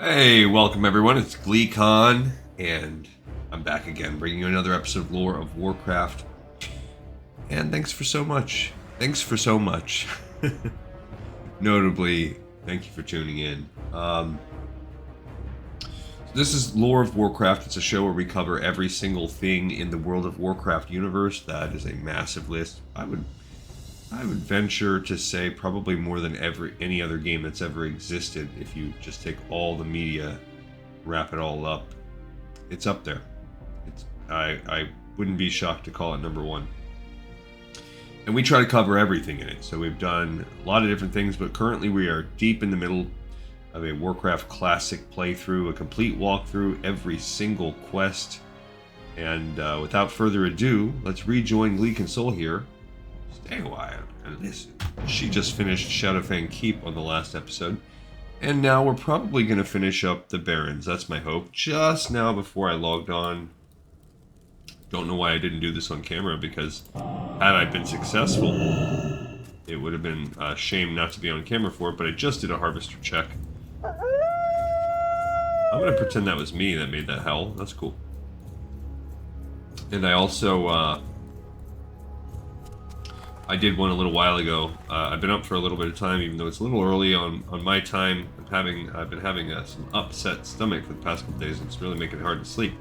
Hey, welcome everyone. It's GleeCon, and I'm back again, bringing you another episode of Lore of Warcraft. And thanks for so much. Thanks for so much. Notably, thank you for tuning in. This is Lore of Warcraft. It's a show where we cover every single thing in the World of Warcraft universe. That is a massive list. I would venture to say probably more than any other game that's ever existed. If you just take all the media, wrap it all up, it's up there. I wouldn't be shocked to call it number one. And we try to cover everything in it. So we've done a lot of different things, but currently we are deep in the middle of a Warcraft Classic playthrough, a complete walkthrough, every single quest. And without further ado, let's rejoin Glee Console here. Stay a while and listen. She just finished Shadowfang Keep on the last episode. And now we're probably going to finish up the Barrens. That's my hope. Just now before I logged on. Don't know why I didn't do this on camera, because had I been successful, it would have been a shame not to be on camera for it, but I just did a harvester check. I'm going to pretend that was me that made that howl. That's cool. And I also, I did one a little while ago. I've been up for a little bit of time, even though it's a little early on my time. I've been having some upset stomach for the past couple days, and it's really making it hard to sleep.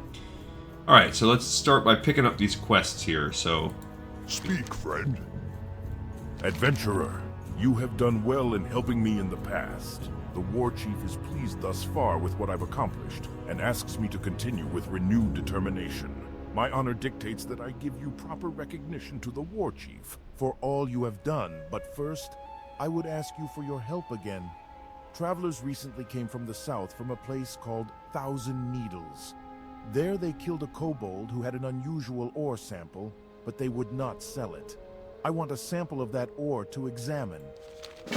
Alright, so let's start by picking up these quests here, so... Speak, friend. Adventurer, you have done well in helping me in the past. The War Chief is pleased thus far with what I've accomplished, and asks me to continue with renewed determination. My honor dictates that I give you proper recognition to the War Chief for all you have done, but first, I would ask you for your help again. Travelers recently came from the south from a place called Thousand Needles. There they killed a kobold who had an unusual ore sample, but they would not sell it. I want a sample of that ore to examine.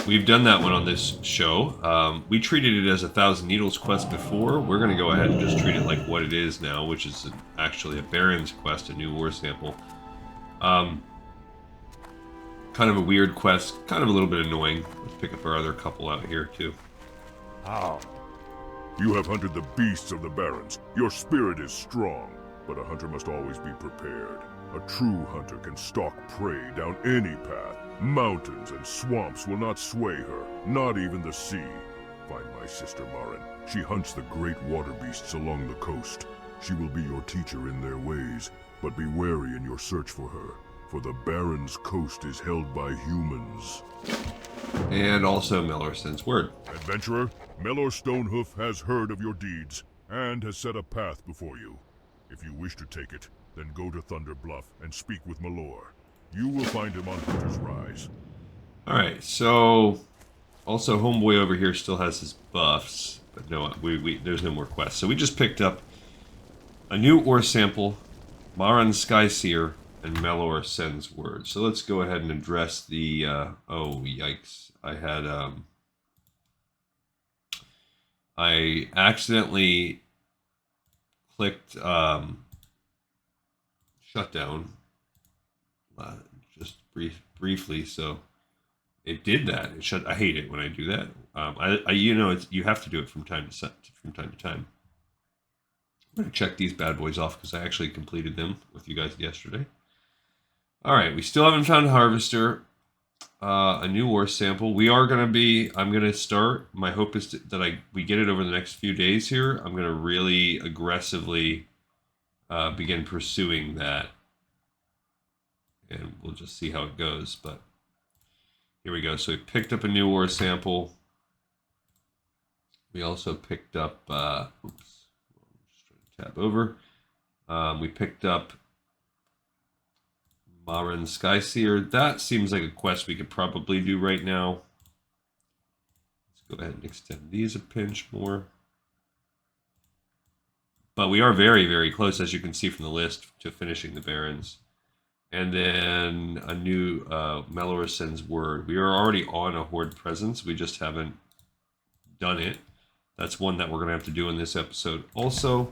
We've done that one on this show. We treated it as a Thousand Needles quest before. We're going to go ahead and just treat it like what it is now, which is actually a Barrens quest, a new ore sample. Kind of a weird quest, kind of a little bit annoying. Let's pick up our other couple out here, too. How? You have hunted the beasts of the Barrens. Your spirit is strong, but a hunter must always be prepared. A true hunter can stalk prey down any path. Mountains and swamps will not sway her, not even the sea. Find my sister Mahren. She hunts the great water beasts along the coast. She will be your teacher in their ways, but be wary in your search for her, for the Barrens coast is held by humans. And also Melor sends word. Adventurer, Melor Stonehoof has heard of your deeds, and has set a path before you. If you wish to take it, then go to Thunder Bluff and speak with Melor. You will find him on Hunter's Rise. Alright, so... Also, Homeboy over here still has his buffs, but no, there's no more quests. So we just picked up a new ore sample, Mahren Skyseer, and Melor sends word. So let's go ahead and address the, oh, yikes. I accidentally clicked, shutdown, just briefly, so it did that. I hate it when I do that. You have to do it from time to time. I'm going to check these bad boys off because I actually completed them with you guys yesterday. Alright, we still haven't found a harvester. A new ore sample. I'm going to start. My hope is that we get it over the next few days here. I'm going to really aggressively begin pursuing that. And we'll just see how it goes. But here we go. So we picked up a new ore sample. We also picked up... oops. Just trying to tab over. We picked up Mahren Skyseer. That seems like a quest we could probably do right now. Let's go ahead and extend these a pinch more. But we are very, very close, as you can see from the list, to finishing the Barrens. And then a new Melor sends word. We are already on a Horde presence. We just haven't done it. That's one that we're going to have to do in this episode also.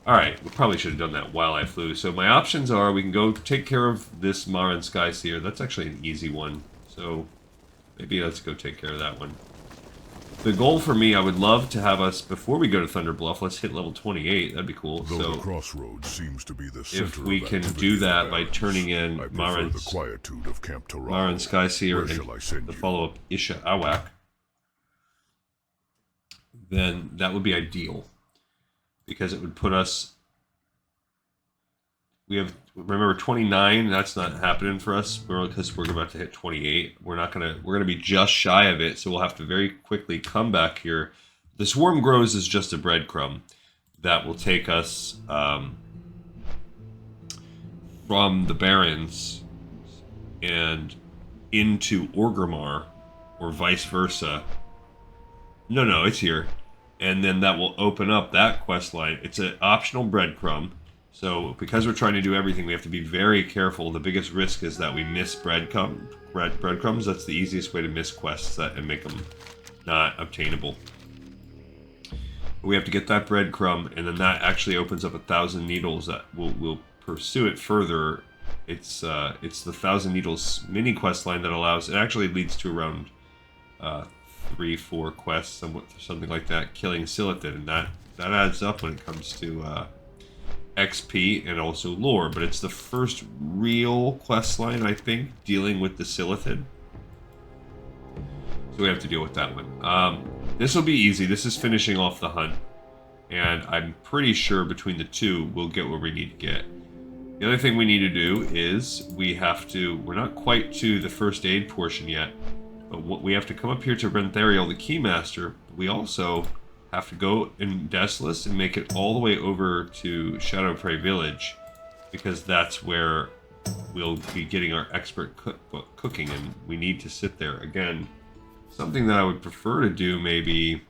Alright, we probably should have done that while I flew. So my options are, we can go take care of this Mahren Skyseer. That's actually an easy one. So maybe let's go take care of that one. The goal for me, I would love to have us, before we go to Thunder Bluff, let's hit level 28. That'd be cool. Though So the crossroads seems to be the center if we of can activity do in the that by Barrens, turning in I prefer Mahren the quietude of Camp Terrell. Skyseer Where shall I and send the you? follow-up Isha Awak, then that would be ideal. Because it would put us... We have, remember, 29, that's not happening for us because we're about to hit 28. We're gonna be just shy of it, so we'll have to very quickly come back here. The Swarm Grows is just a breadcrumb that will take us from the Barrens and into Orgrimmar, or vice versa. No, it's here. And then that will open up that quest line. It's an optional breadcrumb. So because we're trying to do everything, we have to be very careful. The biggest risk is that we miss breadcrumbs. That's the easiest way to miss quests and make them not obtainable. We have to get that breadcrumb, and then that actually opens up 1,000 needles that will pursue it further. It's the 1,000 needles mini quest line that allows. It actually leads to around 3-4 quests, something like that, killing Silithid, and that adds up when it comes to XP and also lore. But it's the first real quest line, I think, dealing with the Silithid. So we have to deal with that one. This will be easy. This is finishing off the hunt, and I'm pretty sure between the two we'll get where we need to get. The other thing we need to do is we're not quite to the first aid portion yet, but we have to come up here to Renthariel, the Keymaster. We also have to go in Desolus and make it all the way over to Shadowprey Village, because that's where we'll be getting our expert cookbook cooking, and we need to sit there again. Something that I would prefer to do, maybe,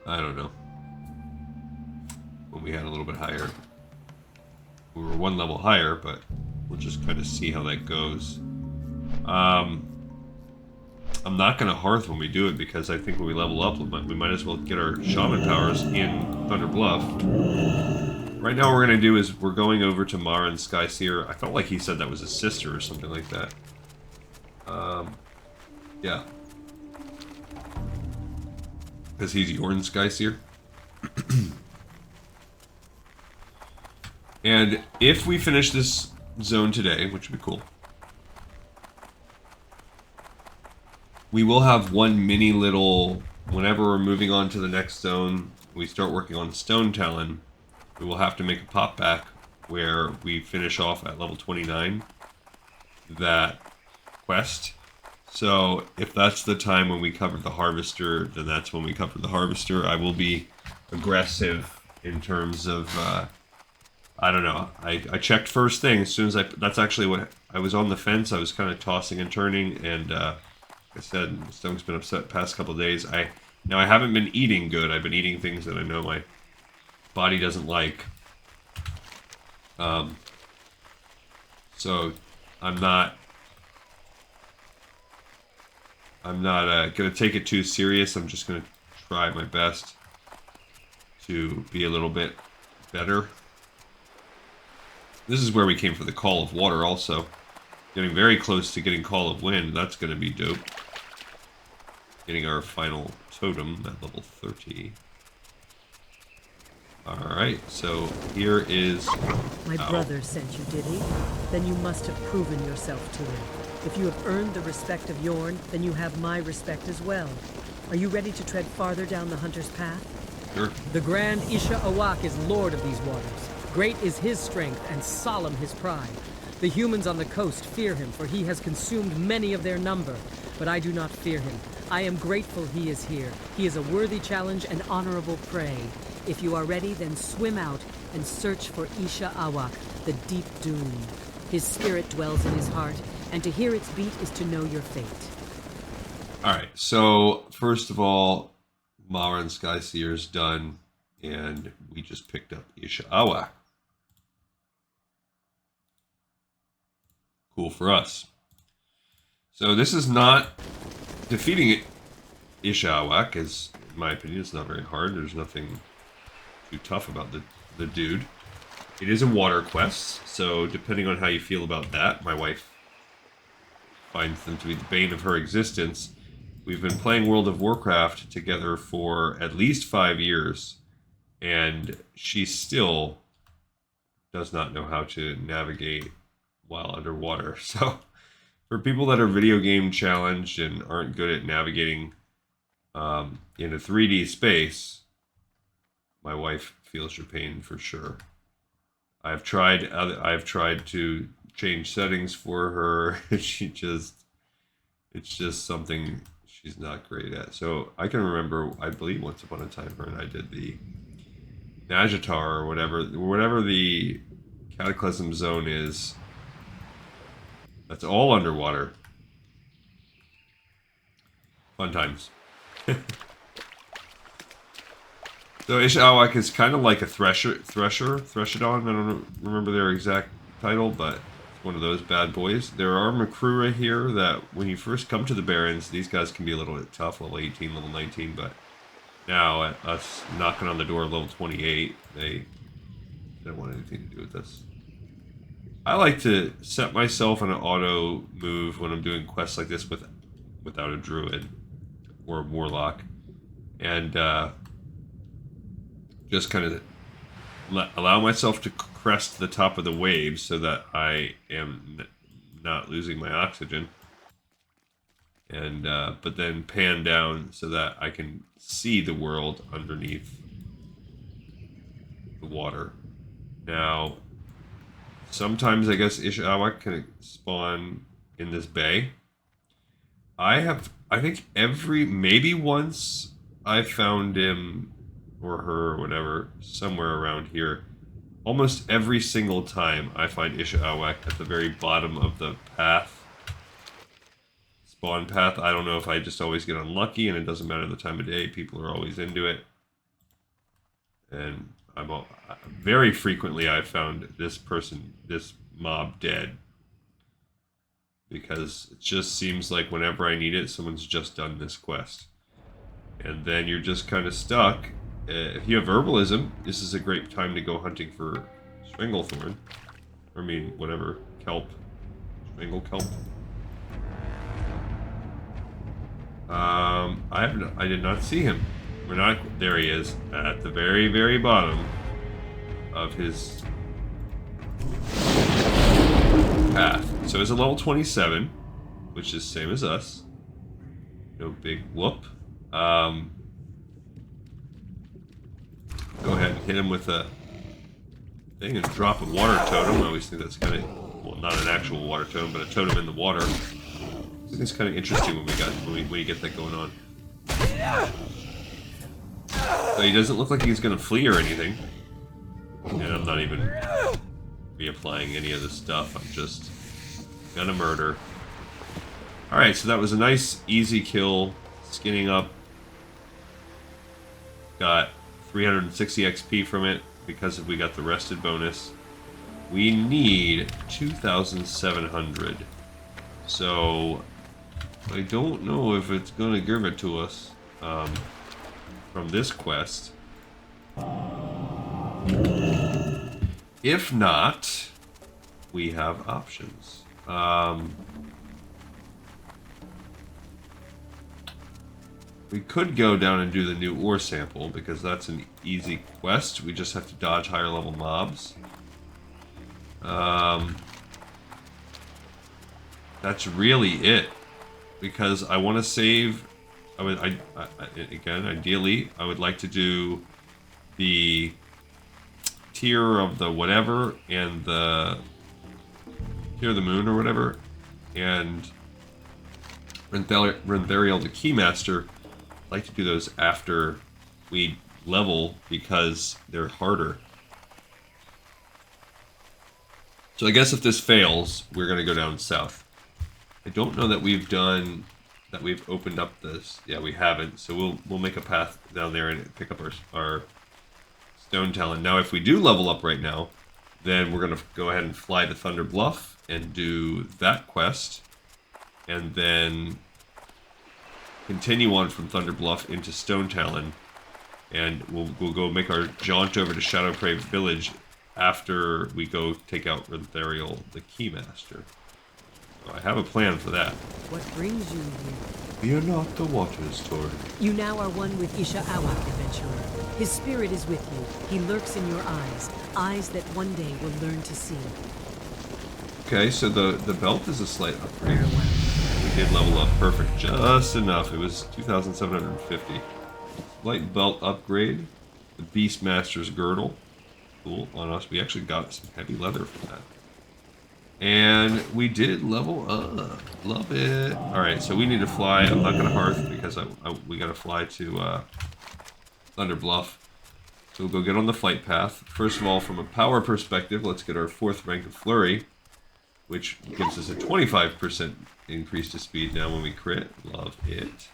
I don't know, when we had a little bit higher. We were one level higher, but we'll just kind of see how that goes. I'm not going to Hearth when we do it, because I think when we level up, we might as well get our Shaman powers in Thunder Bluff. Right now what we're going to do is we're going over to Mahren Skyseer. I felt like he said that was his sister or something like that. Yeah. Because he's Yorn Skyseer. And if we finish this zone today, which would be cool, we will have one mini little, whenever we're moving on to the next zone, we start working on Stone Talon, we will have to make a pop back where we finish off at level 29, that quest. So if that's the time when we cover the Harvester, then that's when we cover the Harvester. I will be aggressive in terms of, I don't know, I checked first thing as soon as that's actually what, I was on the fence, I was kind of tossing and turning, and like I said, my stomach's been upset the past couple of days. Now I haven't been eating good, I've been eating things that I know my body doesn't like. So I'm not going to take it too serious. I'm just going to try my best to be a little bit better. This is where we came for the Call of Water also. Getting very close to getting Call of Wind. That's going to be dope. Getting our final totem at level 30. Alright, so here is... My brother sent you, did he? Then you must have proven yourself to him. If you have earned the respect of Yorn, then you have my respect as well. Are you ready to tread farther down the Hunter's path? Sure. The Grand Isha Awak is lord of these waters. Great is his strength and solemn his pride. The humans on the coast fear him, for he has consumed many of their number. But I do not fear him. I am grateful he is here. He is a worthy challenge and honorable prey. If you are ready, then swim out and search for Isha Awak, the deep doom. His spirit dwells in his heart, and to hear its beat is to know your fate. Alright, so first of all, Mahren Skyseer's done, and we just picked up Isha Awak. Cool for us. So this is not defeating Isha Awak, is, in my opinion, it's not very hard. There's nothing too tough about the dude. It is a water quest, so depending on how you feel about that, my wife finds them to be the bane of her existence. we've been playing World of Warcraft together for at least 5 years, and she still does not know how to navigate while underwater. So for people that are video game challenged and aren't good at navigating in a 3D space, my wife feels your pain for sure. I've tried to change settings for her. It's just something she's not great at. So I can remember, I believe once upon a time, her and I did the Najatar or whatever the Cataclysm Zone is. That's all underwater. Fun times. So Isha Awak is kind of like a Threshodon. I don't remember their exact title, but it's one of those bad boys. There are Makrura here that when you first come to the Barrens, these guys can be a little bit tough, level 18, level 19, but now at us knocking on the door level 28, they don't want anything to do with this. I like to set myself on an auto move when I'm doing quests like this without a druid or a warlock, and just kind of allow myself to crest the top of the waves so that I am not losing my oxygen, and but then pan down so that I can see the world underneath the water. Now, sometimes I guess Isha Awak can spawn in this bay. I think maybe once I found him or her or whatever somewhere around here. Almost every single time I find Isha Awak at the very bottom of the path. Spawn path. I don't know if I just always get unlucky and it doesn't matter the time of day. People are always into it. And very frequently I've found this mob dead. Because it just seems like whenever I need it, someone's just done this quest. And then you're just kind of stuck. If you have herbalism, this is a great time to go hunting for Stranglethorn. I mean, whatever, kelp. Strangle kelp. I did not see him. There he is, at the very, very bottom of his path. So he's a level 27, which is same as us. No big whoop. Go ahead and hit him with a thing and drop a water totem. I always think that's kind of, well, not an actual water totem, but a totem in the water. I think it's kind of interesting when you get that going on. So he doesn't look like he's going to flee or anything. And I'm not even reapplying any of the stuff. I'm just gonna murder. Alright, so that was a nice, easy kill. Skinning up. Got 360 XP from it because we got the rested bonus. We need 2,700. So I don't know if it's gonna give it to us from this quest. If not, we have options. We could go down and do the new ore sample because that's an easy quest. We just have to dodge higher level mobs. That's really it. Because I want to save. Again, ideally, I would like to do the tier of the whatever and the tier of the moon or whatever, and Renthariel the Keymaster. I like to do those after we level because they're harder. So I guess if this fails, we're going to go down south. I don't know that we've opened up this. Yeah, we haven't. So we'll make a path down there and pick up our Stone Talon. Now, if we do level up right now, then we're going to go ahead and fly to Thunder Bluff and do that quest. And then continue on from Thunder Bluff into Stone Talon, and we'll go make our jaunt over to Shadowprey Village after we go take out Renthariel the Keymaster. So I have a plan for that. What brings you here? Fear not the waters, Tori. You now are one with Isha Awak, adventurer. His spirit is with you. He lurks in your eyes, eyes that one day will learn to see. Okay, so the belt is a slight upgrade. We did level up perfect, just enough. It was 2,750. Light belt upgrade. The Beastmaster's girdle. Cool, on us. We actually got some heavy leather from that. And we did level up. Love it. Alright, so we need to fly. I'm not going to hearth because we got to fly to Thunder Bluff. So we'll go get on the flight path. First of all, from a power perspective, let's get our 4th rank of Flurry, which gives us a 25% increase to speed now when we crit. Love it.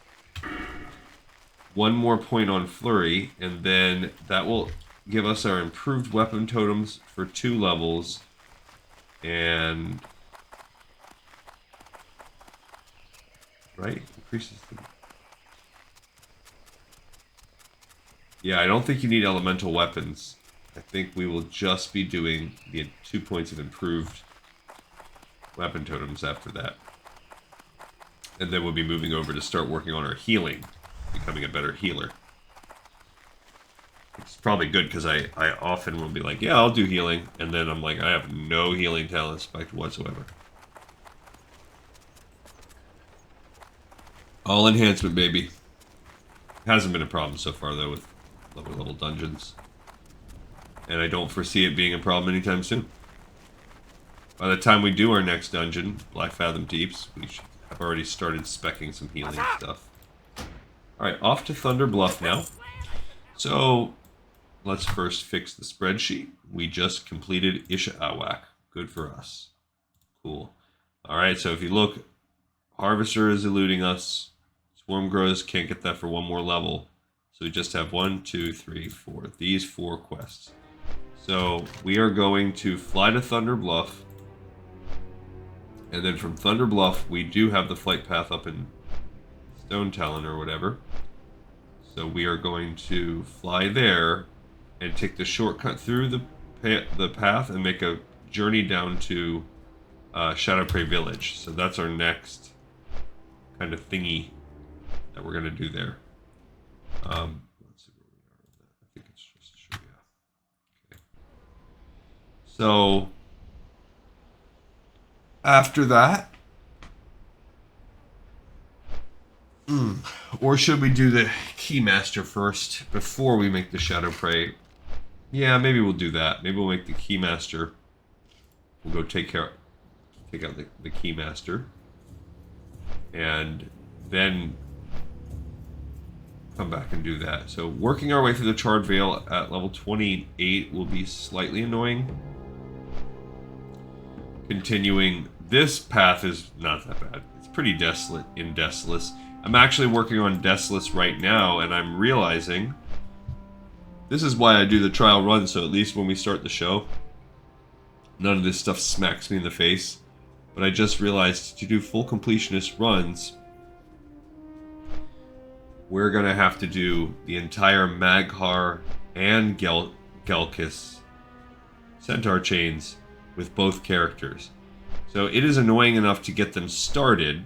1 more point on Flurry, and then that will give us our improved weapon totems for 2 levels. And right, increases the... Yeah, I don't think you need elemental weapons. I think we will just be doing the 2 points of improved weapon totems after that. And then we'll be moving over to start working on our healing, becoming a better healer. It's probably good because I often will be like, yeah, I'll do healing. And then I'm like, I have no healing talents whatsoever. All enhancement, baby. Hasn't been a problem so far, though, with lower level dungeons. And I don't foresee it being a problem anytime soon. By the time we do our next dungeon, Black Fathom Deeps, we should have already started speccing some healing stuff. Alright, off to Thunder Bluff now. So, let's first fix the spreadsheet. We just completed Isha Awak. Good for us. Cool. Alright, so if you look, Harvester is eluding us. Swarm Grows, can't get that for 1 more level. So we just have 1, 2, 3, 4. These 4 quests. So we are going to fly to Thunder Bluff. And then from Thunder Bluff, we do have the flight path up in Stone Talon or whatever. So we are going to fly there and take the shortcut through the path and make a journey down to Shadowprey Village. So that's our next kind of thingy that we're going to do there. Let's see where we are on that. I think it's just a show, yeah. Okay. So after that, or should we do the Keymaster first before we make the Shadowprey? Yeah, maybe we'll do that. Maybe we'll make the Keymaster. We'll go take out the Keymaster, and then come back and do that. So working our way through the Charred Vale at level 28 will be slightly annoying. Continuing, this path is not that bad. It's pretty desolate in Desolus. I'm actually working on Desolus right now, and I'm realizing this is why I do the trial run, so at least when we start the show, none of this stuff smacks me in the face. But I just realized to do full completionist runs, we're going to have to do the entire Maghar and Gelkis Centaur chains with both characters. So it is annoying enough to get them started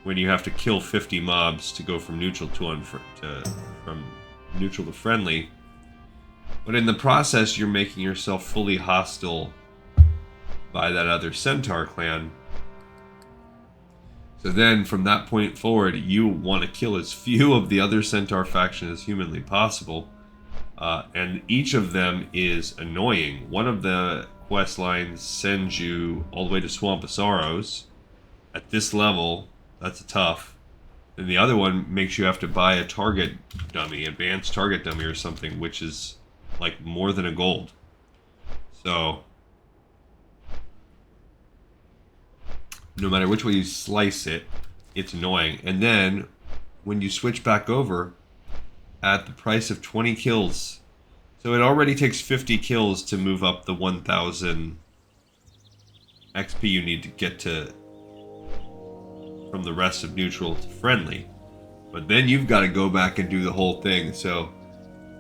when you have to kill 50 mobs to go from neutral from neutral to friendly. But in the process, you're making yourself fully hostile by that other Centaur clan. So then, from that point forward, you want to kill as few of the other Centaur faction as humanly possible. And each of them is annoying. One of the quest lines sends you all the way to Swamp of Sorrows. At this level, that's tough. And the other one makes you have to buy a target dummy, advanced target dummy or something, which is like more than a gold. So no matter which way you slice it, it's annoying. And then when you switch back over at the price of 20 kills, so it already takes 50 kills to move up the 1,000 XP you need to get to from the rest of neutral to friendly. But then you've got to go back and do the whole thing. So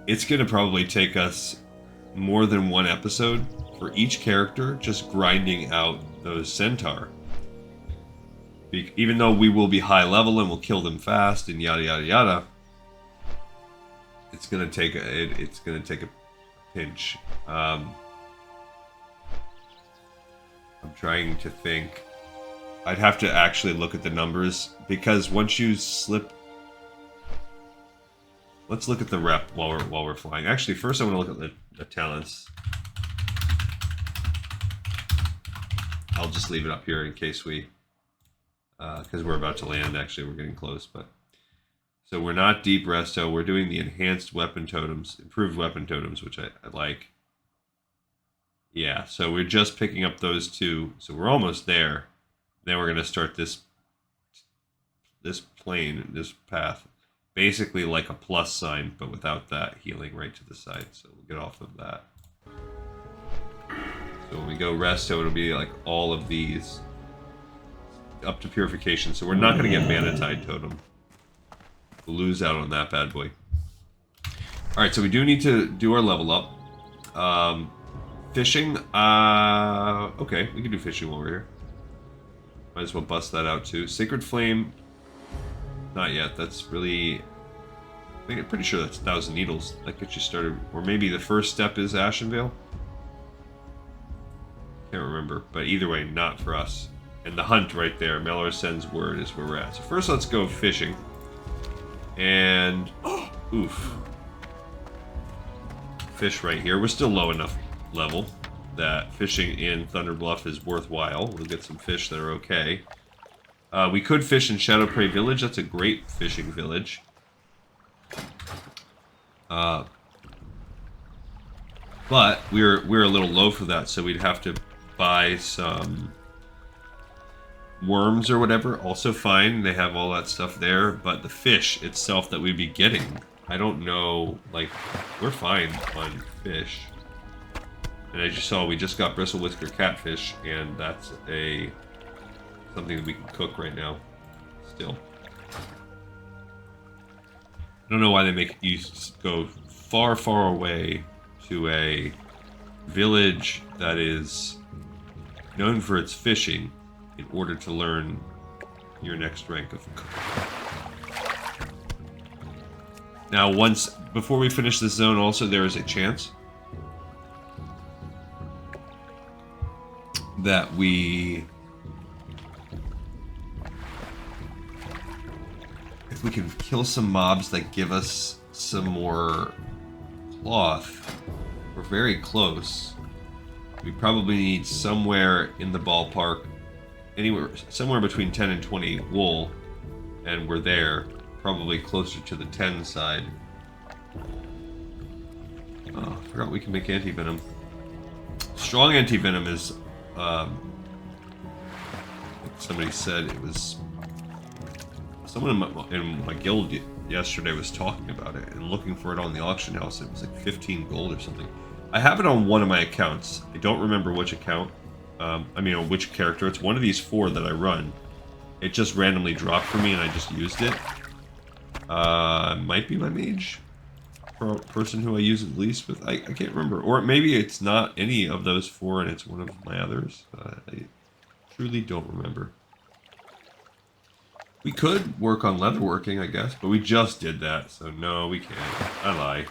it's going to probably take us more than 1 episode for each character just grinding out those Centaur. Even though we will be high level and we'll kill them fast and yada yada yada, it's gonna take a pinch. I'm trying to think. I'd have to actually look at the numbers because once you slip. Let's look at the rep while we're flying. Actually, first I want to look at the talents. I'll just leave it up here in case we, because we're about to land. Actually, we're getting close, but so we're not deep resto. We're doing the enhanced weapon totems, improved weapon totems, which I like. Yeah, so we're just picking up those two, so we're almost there. Then we're gonna start this plane, this path. Basically like a plus sign, but without that healing right to the side. So we'll get off of that. So when we go resto, it'll be like all of these up to purification. So we're not going to get Mana Tide Totem. We'll lose out on that bad boy. Alright, so we do need to do our level up. Fishing. Okay, we can do fishing while we're here. Might as well bust that out too. Sacred Flame. Not yet. That's really... I'm pretty sure that's 1,000 Needles. That gets you started. Or maybe the first step is Ashenvale? Can't remember. But either way, not for us. And the hunt right there, Melor sends word, is where we're at. So first let's go fishing. And... oof. Fish right here. We're still low enough level that fishing in Thunder Bluff is worthwhile. We'll get some fish that are okay. We could fish in Shadow Prey Village. That's a great fishing village. But we're a little low for that, so we'd have to buy some worms or whatever. Also fine, they have all that stuff there. But the fish itself that we'd be getting, I don't know. Like, we're fine on fish. And as you saw, we just got Bristle Whisker Catfish, and that's something that we can cook right now, still. I don't know why they make you go far, far away to a village that is known for its fishing in order to learn your next rank of cook. Now, before we finish this zone, also there is a chance that if we can kill some mobs that give us some more cloth, we're very close. We probably need somewhere in the ballpark, somewhere between 10 and 20 wool, and we're there, probably closer to the 10 side. Oh, I forgot we can make anti-venom. Strong anti-venom is, somebody said it was... Someone in my guild yesterday was talking about it and looking for it on the auction house. It was like 15 gold or something. I have it on one of my accounts. I don't remember which account. I mean, on which character. It's one of these 4 that I run. It just randomly dropped for me and I just used it. Might be my mage. Person who I use it least with. I can't remember. Or maybe it's not any of those 4 and it's one of my others. I truly don't remember. We could work on leatherworking, I guess, but we just did that, so no, we can't. I lie.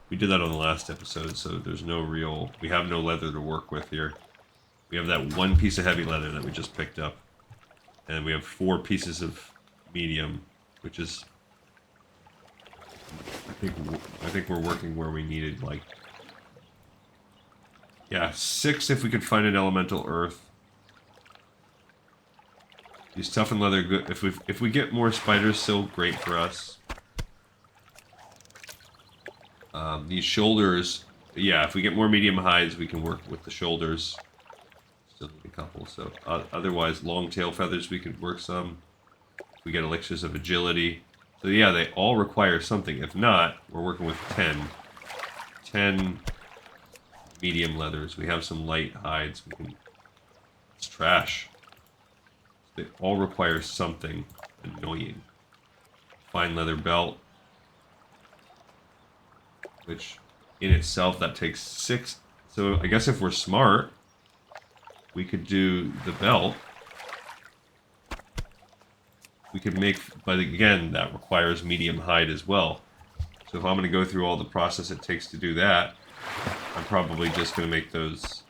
We did that on the last episode, so there's no real... We have no leather to work with here. We have that one piece of heavy leather that we just picked up. And we have 4 pieces of medium, which is... I think we're working where we needed, like... Yeah, 6 if we could find an elemental earth. These toughened leather good. If we get more spiders, still great for us. These shoulders, yeah. If we get more medium hides, we can work with the shoulders. Still need a couple. So otherwise, long tail feathers we could work some. We get elixirs of agility. So yeah, they all require something. If not, we're working with 10 medium leathers. We have some light hides. It's trash. They all require something annoying. Fine leather belt. Which, in itself, that takes 6. So, I guess if we're smart, we could do the belt. we could make, but again, that requires medium hide as well. So if I'm going to go through all the process it takes to do that, I'm probably just going to make those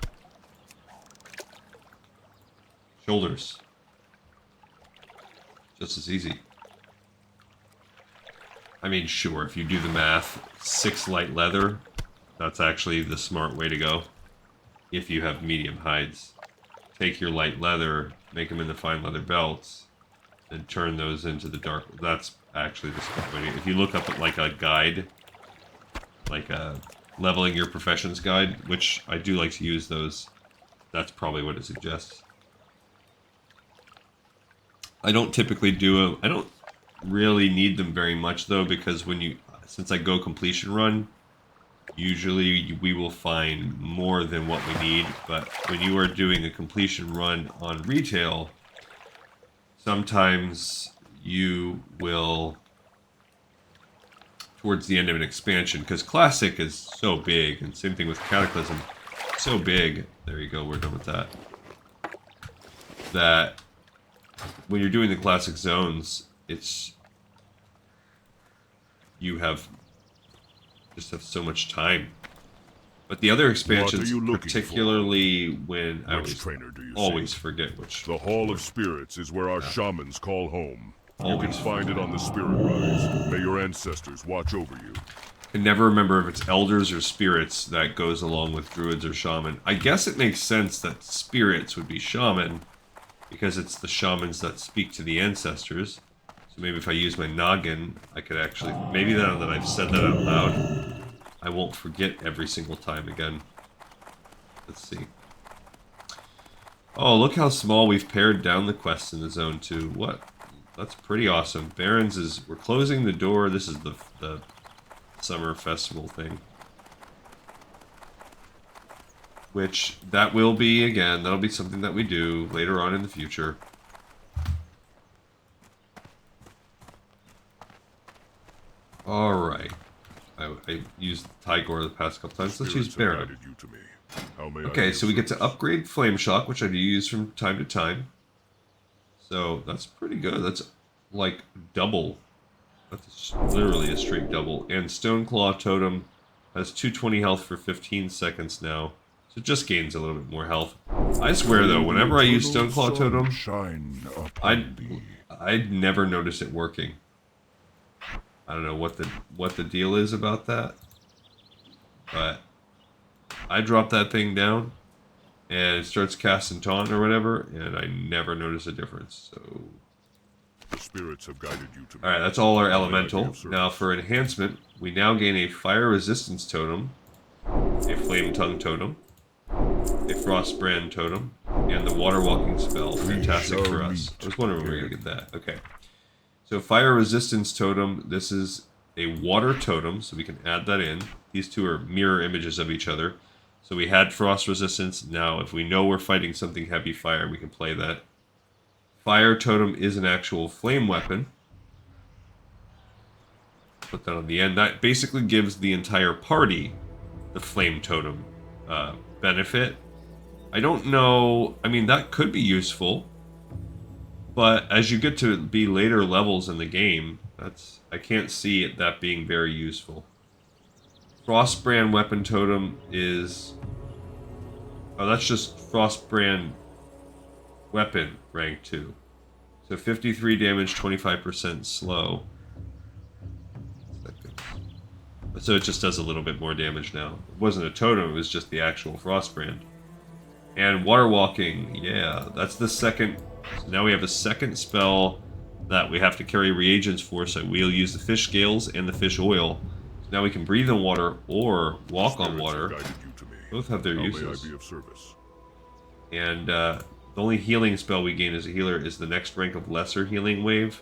shoulders. Just as easy. I mean, sure, if you do the math, 6 light leather, that's actually the smart way to go. If you have medium hides. Take your light leather, make them into fine leather belts, and turn those into the dark. That's actually the smart way. If you look up at like a guide, like a leveling your professions guide, which I do like to use those, that's probably what it suggests. I don't typically do them. I don't really need them very much though, because since I go completion run, usually we will find more than what we need. But when you are doing a completion run on retail, sometimes you will, towards the end of an expansion, because Classic is so big, and same thing with Cataclysm, so big, there you go, we're done with that, that when you're doing the Classic zones, you just have so much time. But the other expansions, particularly when I always forget which. The Hall of Spirits is where our shamans call home. You can find it on the Spirit Rise. May your ancestors watch over you. I can never remember if it's elders or spirits that goes along with druids or shaman. I guess it makes sense that spirits would be shaman, because it's the shamans that speak to the ancestors. So maybe if I use my noggin, I could actually... Maybe now that I've said that out loud, I won't forget every single time again. Let's see. Oh, look how small we've pared down the quests in the zone 2. What? That's pretty awesome. Barrens is... We're closing the door. This is the summer festival thing. Which, that will be, again, that'll be something that we do later on in the future. Alright. I used Tigor the past couple times. Let's use Baron. Okay, so we get to upgrade Flame Shock, which I do use from time to time. So, that's pretty good. That's like double. That's literally a straight double. And Stoneclaw Totem has 220 health for 15 seconds now. So it just gains a little bit more health. I swear though, whenever I use Stoneclaw Totem, I'd never notice it working. I don't know what the deal is about that, but I drop that thing down and it starts casting taunt or whatever, and I never notice a difference. So the spirits have guided you to me. All right, that's all our elemental. Now for enhancement, we now gain a fire resistance totem, a flame tongue totem, a frostbrand totem, and the water walking spell. Fantastic for us. I was wondering when we were gonna get that. Okay. So fire resistance totem, this is a water totem, so we can add that in. These two are mirror images of each other. So we had frost resistance. Now if we know we're fighting something heavy fire, we can play that. Fire totem is an actual flame weapon. Put that on the end. That basically gives the entire party the flame totem benefit. I don't know, I mean that could be useful. But as you get to be later levels in the game, I can't see that being very useful. Frostbrand weapon totem is... Oh, that's just Frostbrand weapon rank 2. So 53 damage, 25% slow. So it just does a little bit more damage now. It wasn't a totem, it was just the actual Frostbrand. And water walking, yeah, that's the second... So now we have a second spell that we have to carry reagents for, so we'll use the fish scales and the fish oil. So now we can breathe in water or walk on water. Both have their uses. And the only healing spell we gain as a healer is the next rank of lesser healing wave.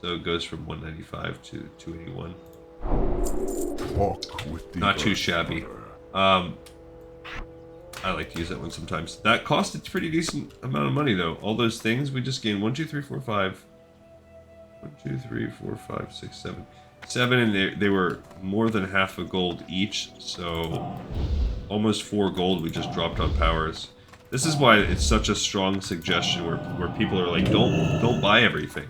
So it goes from 195 to 281. Walk with the Not too shabby. I like to use that one sometimes. That cost a pretty decent amount of money, though. All those things, we just gained 1, 2, 3, 4, 5. 1, 2, 3, 4, 5, 6, 7. 7, and they were more than half a gold each, so almost 4 gold we just dropped on powers. This is why it's such a strong suggestion where people are like, don't buy everything.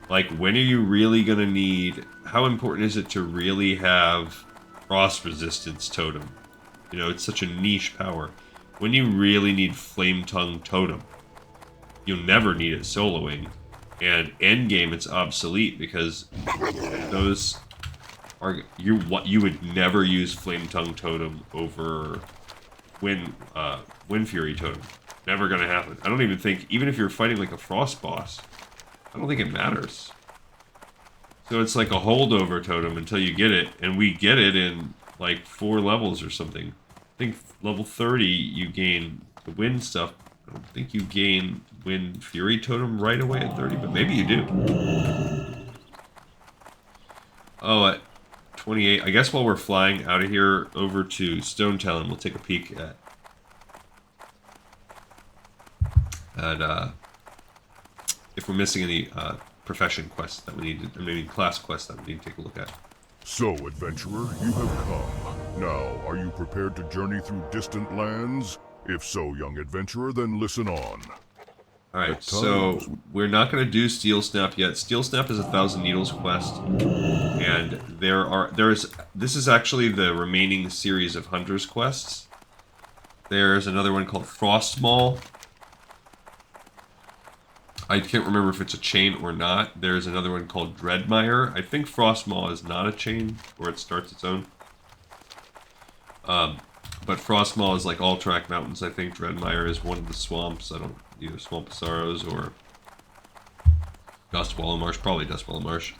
Like, when are you really going to need... How important is it to really have frost resistance totem? You know, it's such a niche power. When you really need Flame Tongue totem, you'll never need it soloing. And endgame, it's obsolete because those are... You would never use Flame Tongue totem over Wind Fury totem. Never going to happen. I don't even think... Even if you're fighting like a frost boss... I don't think it matters. So it's like a holdover totem until you get it, and we get it in like 4 levels or something. I think level 30 you gain the wind stuff. I don't think you gain Wind Fury totem right away at 30, but maybe you do. Oh, at 28. I guess while we're flying out of here over to Stone Talon, we'll take a peek at if we're missing any profession quests that we need to, maybe class quests that we need to take a look at. So, adventurer, you have come. Now, are you prepared to journey through distant lands? If so, young adventurer, then listen on. Alright, so we're not going to do Steel Snap yet. Steel Snap is a 1,000 Needles quest, and this is actually the remaining series of Hunter's quests. There's another one called Frost Maul. I can't remember if it's a chain or not. There's another one called Dreadmire. I think Frostmaw is not a chain, or it starts its own. But Frostmaw is like Alterac Mountains, I think. Dreadmire is one of the swamps. I don't... Either Swamp of Sorrows or Dustwallow Marsh. Probably Dustwallow Marsh.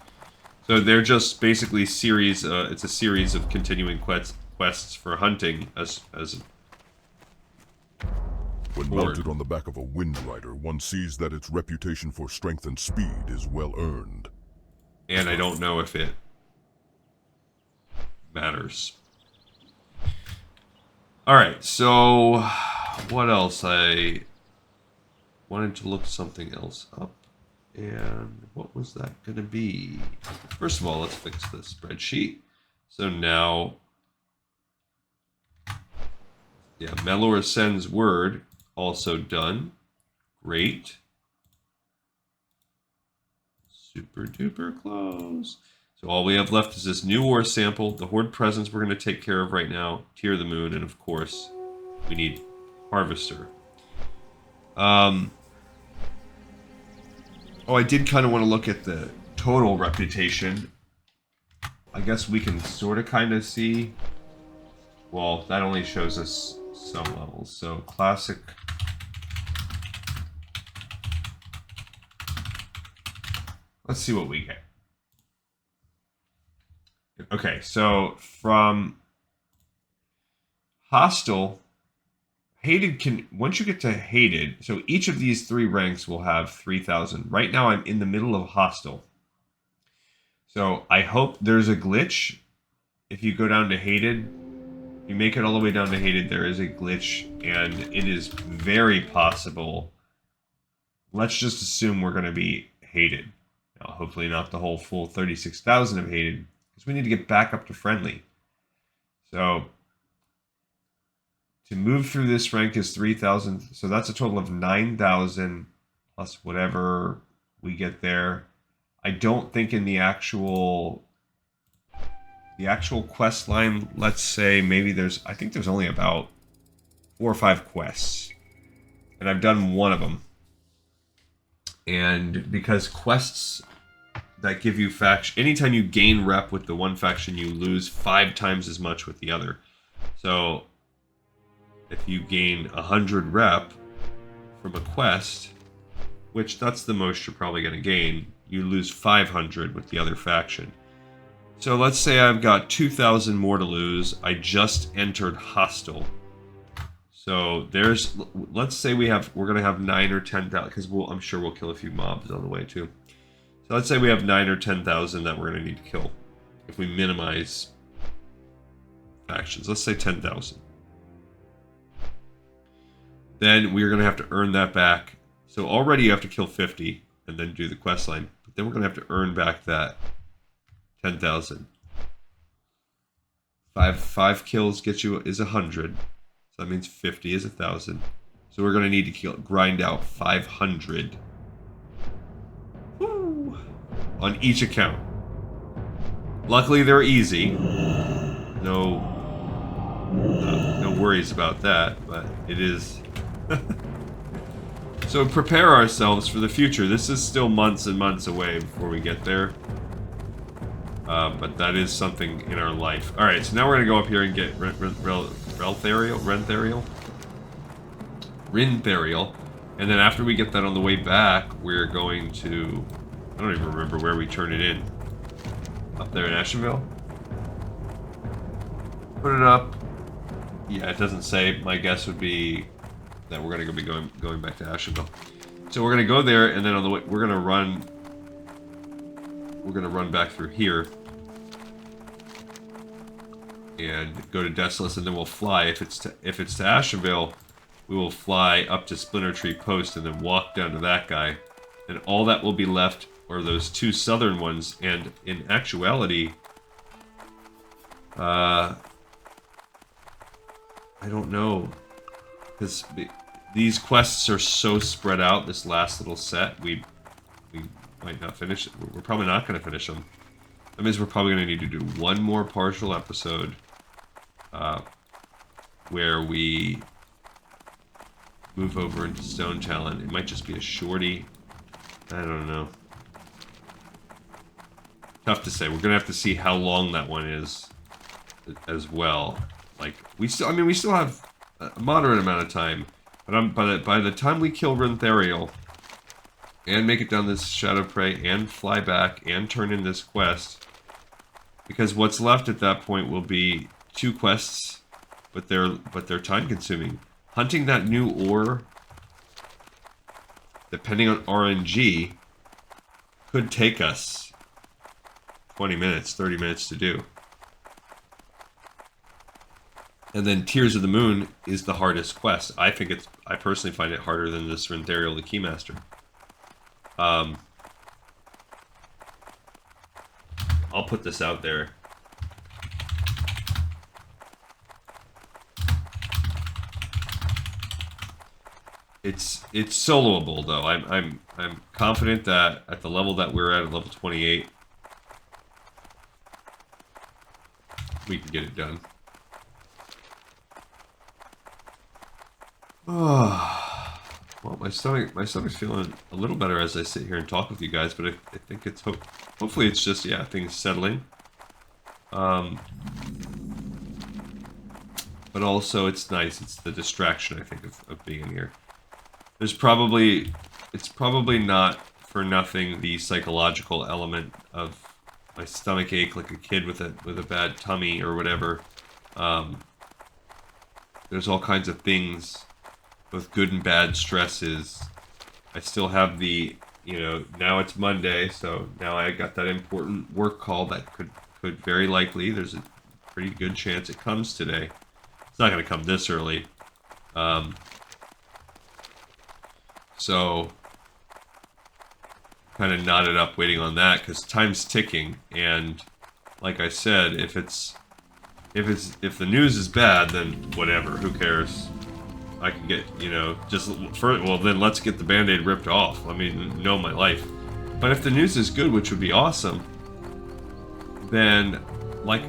So they're just basically series... it's a series of continuing quests for hunting as when mounted on the back of a Wind Rider, one sees that its reputation for strength and speed is well earned. And I don't know if it matters. Alright, so what else? I wanted to look something else up. And what was that going to be? First of all, let's fix the spreadsheet. So now... Yeah, Melor sends word. Also done. Great. Super duper close. So all we have left is this new ore sample, the Horde presence we're going to take care of right now, Tear the Moon, and of course, we need Harvester. Oh, I did kind of want to look at the total reputation. I guess we can sort of kind of see. Well, that only shows us some levels. So, classic. Let's see what we get. Okay, so from Hostile, Hated can, once you get to Hated, so each of these 3 ranks will have 3,000. Right now I'm in the middle of Hostile. So I hope there's a glitch. If you go down to Hated, if you make it all the way down to Hated, there is a glitch, and it is very possible. Let's just assume we're going to be Hated. Now, hopefully not the whole full 36,000 of Hated, because we need to get back up to Friendly. So, to move through this rank is 3,000, so that's a total of 9,000 plus whatever we get there. I don't think in the actual quest line, let's say maybe there's, I think there's only about 4 or 5 quests, and I've done one of them. And because quests that give you faction, anytime you gain rep with the one faction, you lose 5 times as much with the other. So if you gain 100 rep from a quest, which that's the most you're probably going to gain, you lose 500 with the other faction. So let's say I've got 2,000 more to lose. I just entered Hostile. So there's, let's say we're going to have 9 or 10,000, because I'm sure we'll kill a few mobs on the way too. So let's say we have 9 or 10,000 that we're going to need to kill if we minimize factions. Let's say 10,000. Then we're going to have to earn that back. So already you have to kill 50 and then do the quest line. But then we're going to have to earn back that 10,000. Five kills gets you is 100. So that means 50 is 1,000. So we're going to need to grind out 500. Woo! on each account. Luckily, they're easy. No worries about that, but it is. So prepare ourselves for the future. This is still months and months away before we get there. But that is something in our life. Alright, so now we're going to go up here and get Rinthariel. And then after we get that on the way back, we're going to... I don't even remember where we turn it in. Up there in Ashenville? Put it up. Yeah, it doesn't say. My guess would be that we're going to be going back to Ashenville. So we're going to go there, and then on the way, we're going to run back through here. And go to Desolus, and then we'll fly. If it's to Ashenville, we will fly up to Splinter Tree Post and then walk down to that guy. And all that will be left are those two southern ones. And in actuality, I don't know, because these quests are so spread out. This last little set, we might not finish it. We're probably not going to finish them. That means we're probably going to need to do one more partial episode. Where we move over into Stone Talon. It might just be a shorty. I don't know. Tough to say. We're gonna have to see how long that one is as well. Like we still have a moderate amount of time, but by the time we kill Rinthariel and make it down this Shadow Prey and fly back and turn in this quest, because what's left at that point will be 2 quests. But they're time consuming. Hunting that new ore, depending on RNG, could take us 20 minutes, 30 minutes to do. And then Tears of the Moon is the hardest quest. I personally find it harder than this Rinthariel the Keymaster. I'll put this out there. It's soloable though. I'm confident that at the level that we're at level 28, we can get it done. Oh, well, my stomach's feeling a little better as I sit here and talk with you guys, but I think it's hopefully it's just things settling. But also it's nice. It's the distraction I think of being here. It's probably not for nothing the psychological element of my stomach ache like a kid with a bad tummy or whatever. There's all kinds of things, both good and bad stresses. I still have the, now it's Monday, so now I got that important work call that could very likely, there's a pretty good chance it comes today. It's not going to come this early. So, kind of knotted up waiting on that because time's ticking, and like I said, if the news is bad, then whatever, who cares? I can get, then let's get the Band-Aid ripped off. I mean, know my life. But if the news is good, which would be awesome, then like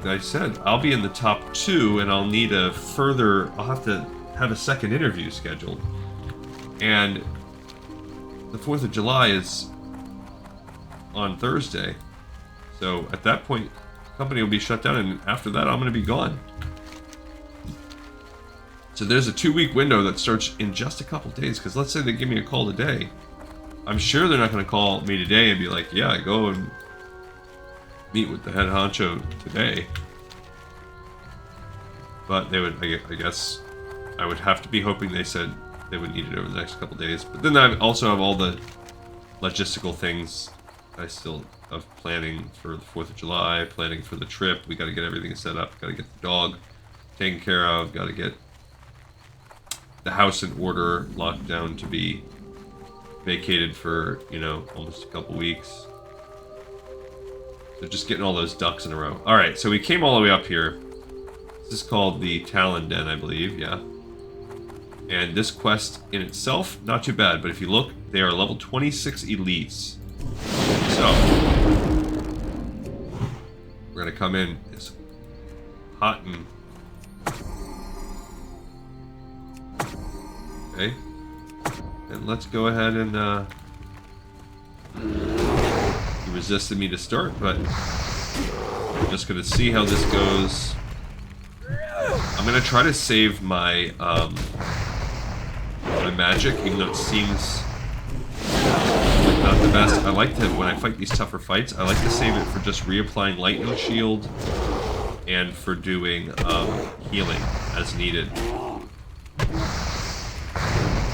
I said, I'll be in the top 2, and I'll have to have a second interview scheduled. And the 4th of July is on Thursday. So at that point, the company will be shut down, and after that, I'm going to be gone. So there's a 2-week window that starts in just a couple days, because let's say they give me a call today. I'm sure they're not going to call me today and be like, yeah, go and meet with the head honcho today. But they would, I guess, I would have to be hoping they said they would need it over the next couple days. But then I also have all the logistical things I still of planning for the 4th of July, planning for the trip. We got to get everything set up. Got to get the dog taken care of. Got to get the house in order, locked down to be vacated for, almost a couple weeks. So just getting all those ducks in a row. Alright, so we came all the way up here. This is called the Talon Den, I believe, yeah. And this quest in itself, not too bad, but if you look, they are level 26 elites. So, we're gonna come in as hot and... Okay. And let's go ahead and, he resisted me to start, but I'm just gonna see how this goes. I'm gonna try to save my, my magic, even though it seems like not the best. I like to, when I fight these tougher fights, I like to save it for just reapplying lightning shield and for doing healing as needed.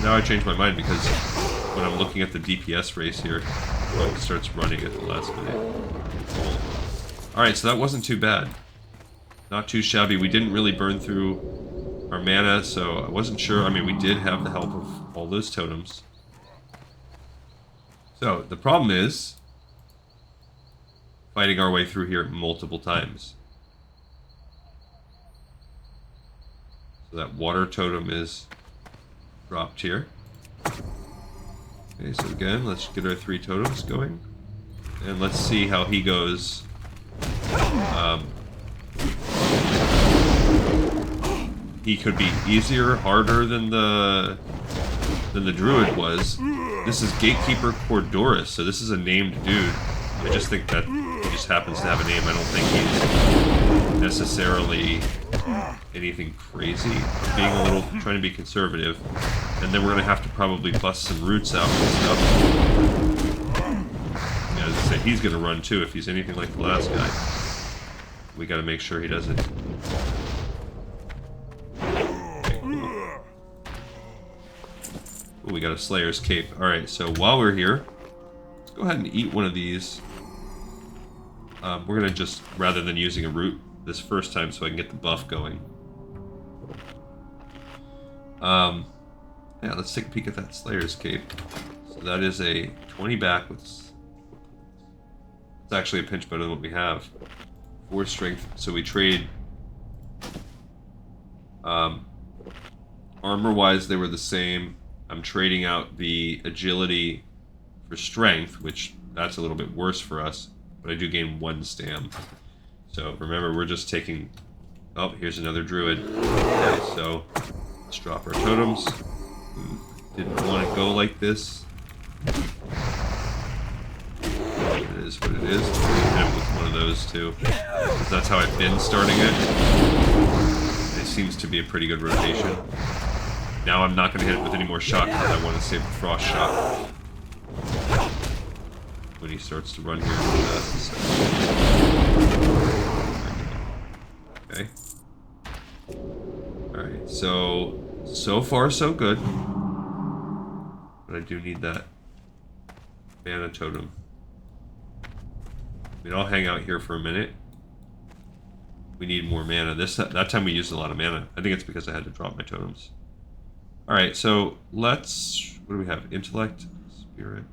Now I changed my mind because when I'm looking at the DPS race here, it starts running at the last minute. Cool. Alright, so that wasn't too bad. Not too shabby. We didn't really burn through our mana, so I wasn't sure. I mean, we did have the help of all those totems. So, the problem is fighting our way through here multiple times. So that water totem is dropped here. Okay, so again, let's get our 3 totems going. And let's see how he goes. He could be easier, harder than the druid was. This is Gatekeeper Cordoris, so this is a named dude. I just think that he just happens to have a name. I don't think he's necessarily anything crazy. I'm being a little, trying to be conservative. And then we're gonna have to probably bust some roots out and stuff. Yeah, as I say, he's gonna run too if he's anything like the last guy. We gotta make sure he doesn't. Okay, cool. Ooh, we got a Slayer's Cape. Alright, so while we're here, let's go ahead and eat one of these. We're gonna just, rather than using a root this first time so I can get the buff going. Yeah, let's take a peek at that Slayer's Cape. So that is a 20 back with... It's actually a pinch better than what we have. 4 strength, so we trade... Armor-wise, they were the same. I'm trading out the agility for strength, which that's a little bit worse for us. But I do gain 1 stam. So remember, we're just taking... Oh, here's another druid. Okay, so let's drop our totems. Didn't want to go like this. It is what it is. Hit it with one of those too. Because that's how I've been starting it. It seems to be a pretty good rotation. Now I'm not going to hit it with any more shot because I want to save the frost shot. When he starts to run here. Okay. Alright, so far so good. But I do need that mana totem. I mean, I'll hang out here for a minute. We need more mana. That time we used a lot of mana. I think it's because I had to drop my totems. Alright, so let's... What do we have? Intellect, Spirit,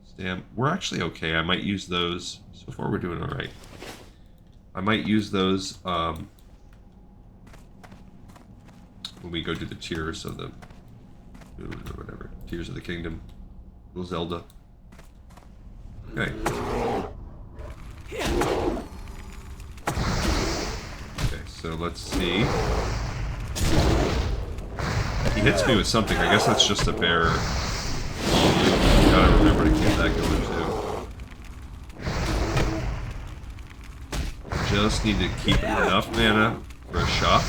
Stam. We're actually okay. I might use those. So far we're doing alright. I might use those when we go do the tiers of the... or whatever. Tears of the Kingdom. Little Zelda. Okay. Okay, so let's see. He hits me with something. I guess that's just a bear. Gotta remember to keep that going too. Just need to keep enough mana for a shot.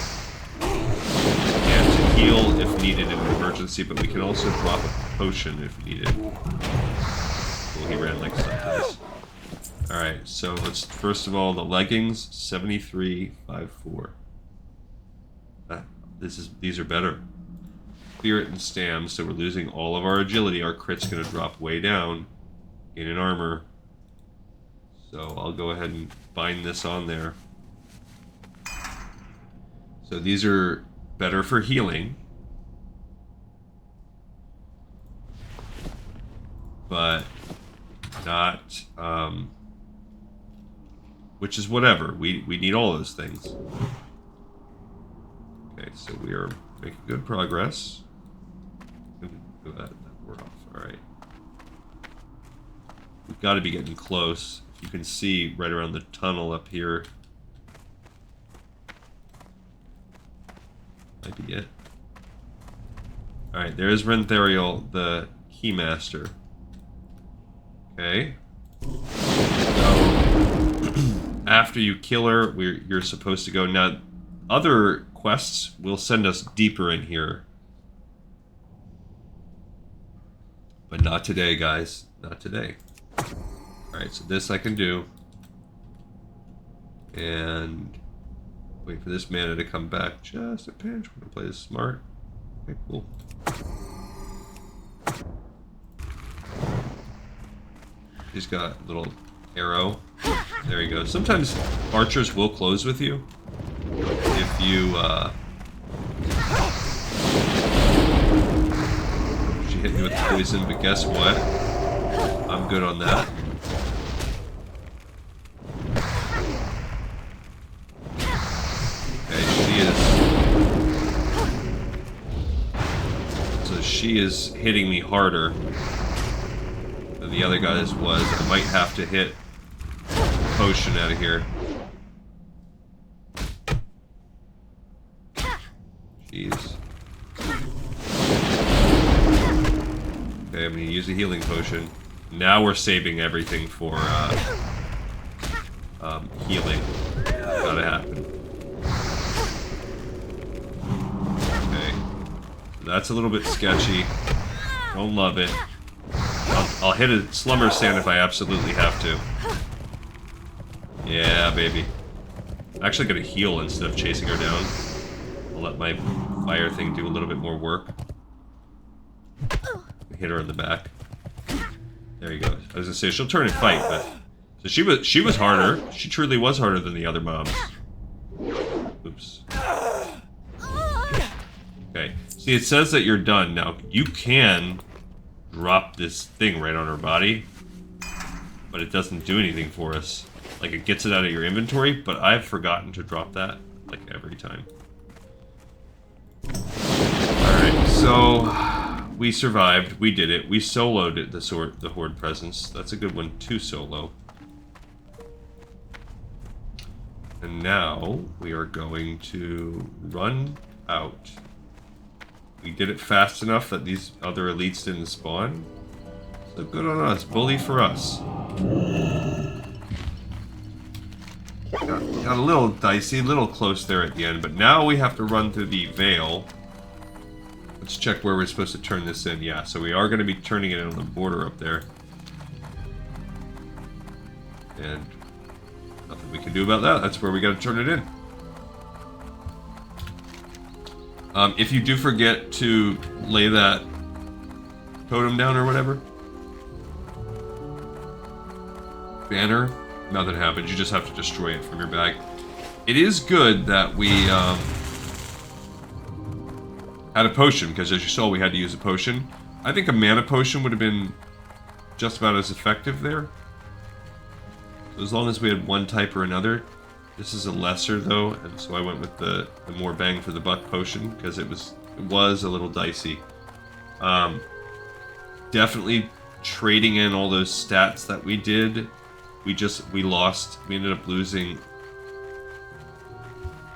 And to heal if needed in an emergency, but we can also drop a potion if needed. Well, he ran like something. Alright, so let's, first of all, the leggings, 73.54. These are better. Spirit and Stam, so we're losing all of our agility. Our crit's going to drop way down in an armor. So I'll go ahead and bind this on there. So these are better for healing. But not, which is whatever. We need all those things. Okay, so we are making good progress. That we're off. All right. we've got to be getting close. You can see right around the tunnel up here. Might be it. Alright, there's Renthariel, the Keymaster. Okay. So, after you kill her, you're supposed to go. Now, other quests will send us deeper in here. But not today, guys. Not today. Alright, so this I can do. And wait for this mana to come back just a pinch. We're gonna play this smart. Okay, cool. He's got a little arrow. There you go. Sometimes archers will close with you. If you, she hit me with poison, but guess what? I'm good on that. She is hitting me harder than the other guys was. I might have to hit potion out of here. Jeez. Okay, I'm gonna use a healing potion. Now we're saving everything for healing. Gotta happen. That's a little bit sketchy. Don't love it. I'll hit a Slumber Sand if I absolutely have to. Yeah, baby. I'm actually gonna heal instead of chasing her down. I'll let my fire thing do a little bit more work. Hit her in the back. There you go. I was gonna say she'll turn and fight, but so she was harder. She truly was harder than the other mobs. Oops. Okay. See, it says that you're done. Now, you can drop this thing right on her body, but it doesn't do anything for us. Like, it gets it out of your inventory, but I've forgotten to drop that, like, every time. Alright, so we survived. We did it. We soloed it, the Horde Presence. That's a good one to solo. And now, we are going to run out. We did it fast enough that these other elites didn't spawn. So good on us. Bully for us. Got a little dicey, a little close there at the end, but now we have to run through the Veil. Let's check where we're supposed to turn this in. Yeah, so we are going to be turning it on the border up there. And nothing we can do about that. That's where we got to turn it in. If you do forget to lay that totem down or whatever, banner, nothing happens. You just have to destroy it from your bag. It is good that we had a potion, because as you saw, we had to use a potion. I think a mana potion would have been just about as effective there. So as long as we had one type or another. This is a lesser though, and so I went with the more bang for the buck potion because it was a little dicey. Definitely trading in all those stats that we did. We lost. We ended up losing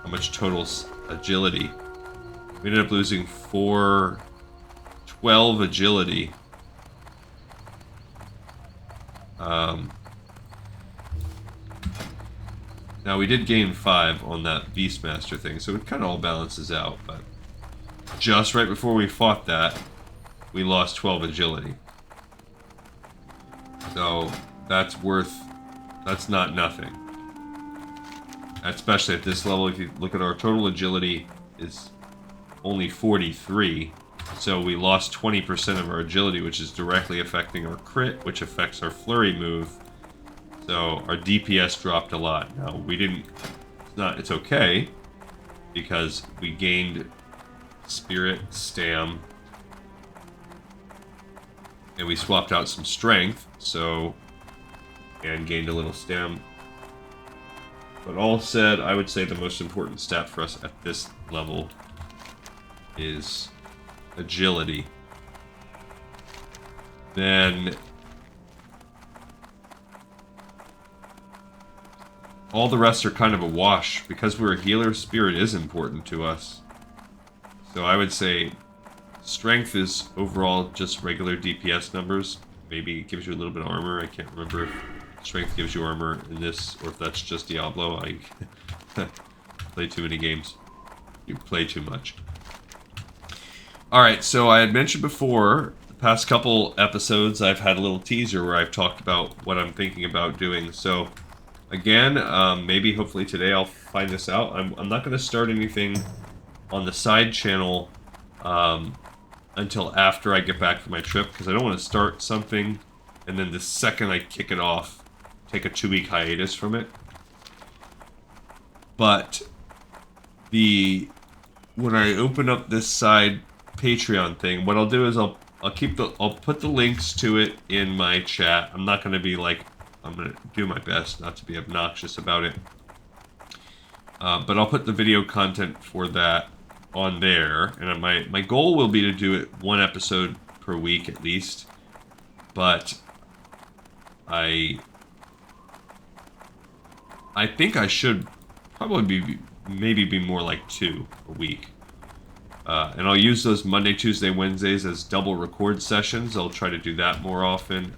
how much total agility? We ended up losing 12 agility. Now, we did gain 5 on that Beastmaster thing, so it kind of all balances out, but just right before we fought that, we lost 12 agility. So, that's not nothing. Especially at this level, if you look at our total agility is only 43, so we lost 20% of our agility, which is directly affecting our crit, which affects our flurry move. So our DPS dropped a lot. Now it's okay because we gained spirit, stam, and we swapped out some strength, and gained a little stam. But all said, I would say the most important stat for us at this level is agility. Then all the rest are kind of a wash. Because we're a healer, spirit is important to us. So I would say strength is overall just regular DPS numbers. Maybe it gives you a little bit of armor. I can't remember if strength gives you armor in this or if that's just Diablo. I play too many games. You play too much. Alright, so I had mentioned before, the past couple episodes, I've had a little teaser where I've talked about what I'm thinking about doing. So, again, maybe hopefully today I'll find this out. I'm not going to start anything on the side channel until after I get back from my trip, because I don't want to start something and then the second I kick it off, take a 2-week hiatus from it. But when I open up this side Patreon thing, what I'll do is I'll put the links to it in my chat. I'm not going to be like, I'm going to do my best not to be obnoxious about it. But I'll put the video content for that on there, and my goal will be to do it 1 episode per week at least, but I think I should probably maybe be more like 2 a week, and I'll use those Monday, Tuesday, Wednesdays as double record sessions. I'll try to do that more often.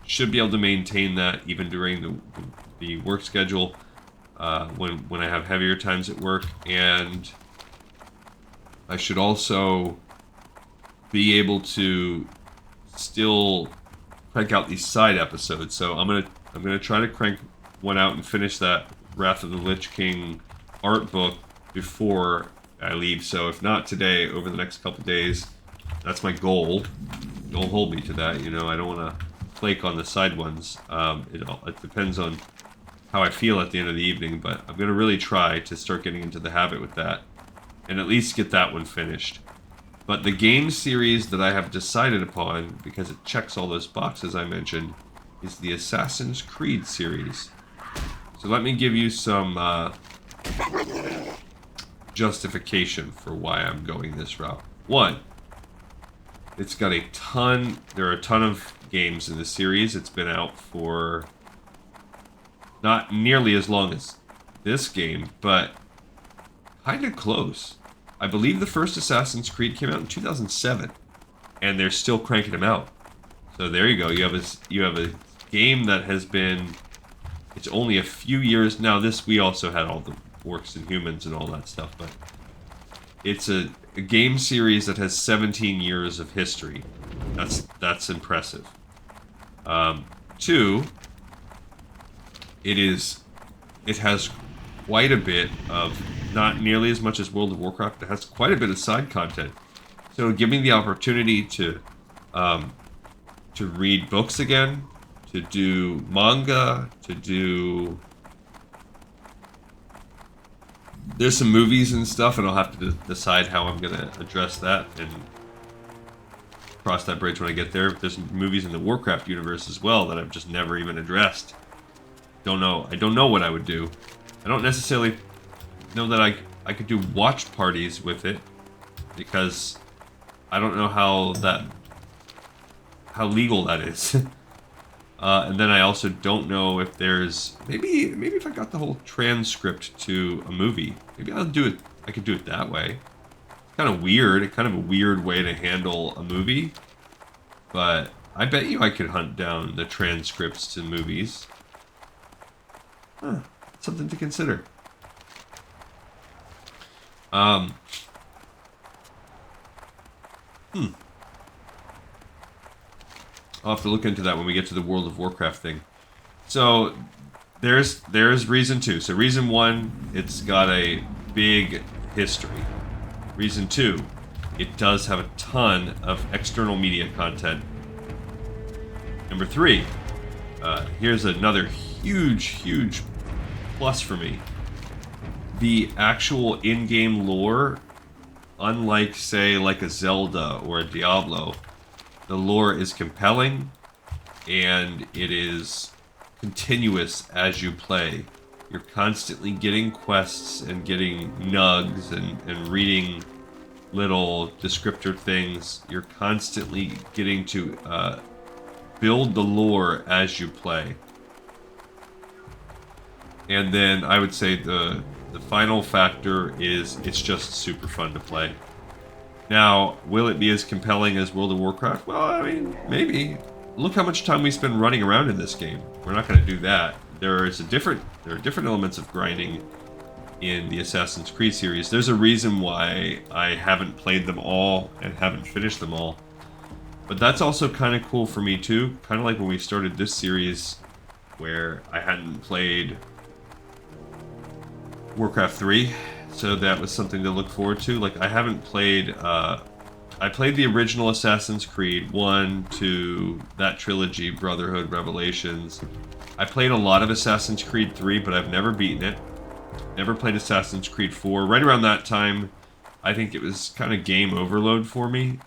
Should be able to maintain that even during the work schedule, when I have heavier times at work. And I should also be able to still crank out these side episodes. So I'm gonna try to crank one out and finish that Wrath of the Lich King art book before I leave. So if not today, over the next couple days, that's my goal. Don't hold me to that. You know, I don't want to flake on the side ones. It depends on how I feel at the end of the evening, but I'm gonna really try to start getting into the habit with that, and at least get that one finished. But the game series that I have decided upon, because it checks all those boxes I mentioned, is the Assassin's Creed series. So let me give you some justification for why I'm going this route. One, it's got there are a ton of games in the series. It's been out for not nearly as long as this game, but kind of close. I believe the first Assassin's Creed came out in 2007, and they're still cranking them out. So there you go. You have a game that has been. It's only a few years now. We also had all the Orcs and Humans and all that stuff, but it's a game series that has 17 years of history. That's impressive. 2. It has quite a bit of, not nearly as much as World of Warcraft, it has quite a bit of side content. So give me the opportunity to read books again, to do manga, there's some movies and stuff, and I'll have to decide how I'm gonna address that and cross that bridge when I get there. There's movies in the Warcraft universe as well that I've just never even addressed. I don't know what I would do. I don't necessarily know that I could do watch parties with it, because I don't know how legal that is. And then I also don't know if there's maybe if I got the whole transcript to a movie, maybe I'll do it. I could do it that way. Kind of weird, kind of a weird way to handle a movie, but I bet you I could hunt down the transcripts to movies. Huh, something to consider. I'll have to look into that when we get to the World of Warcraft thing. So there's reason 2. So reason 1, it's got a big history. Reason 2, it does have a ton of external media content. Number 3, here's another huge plus for me. The actual in-game lore, unlike, say, like a Zelda or a Diablo, the lore is compelling, and it is continuous as you play. You're constantly getting quests and getting nugs and reading little descriptor things. You're constantly getting to build the lore as you play. And then I would say the final factor is it's just super fun to play. Now, will it be as compelling as World of Warcraft? Well, I mean, maybe. Look how much time we spend running around in this game. We're not going to do that. There are different elements of grinding in the Assassin's Creed series. There's a reason why I haven't played them all and haven't finished them all. But that's also kind of cool for me too. Kind of like when we started this series where I hadn't played Warcraft 3. So that was something to look forward to. Like, I haven't played, I played the original Assassin's Creed, 1, 2, that trilogy, Brotherhood, Revelations. I played a lot of Assassin's Creed 3, but I've never beaten it. Never played Assassin's Creed 4. Right around that time, I think it was kind of game overload for me,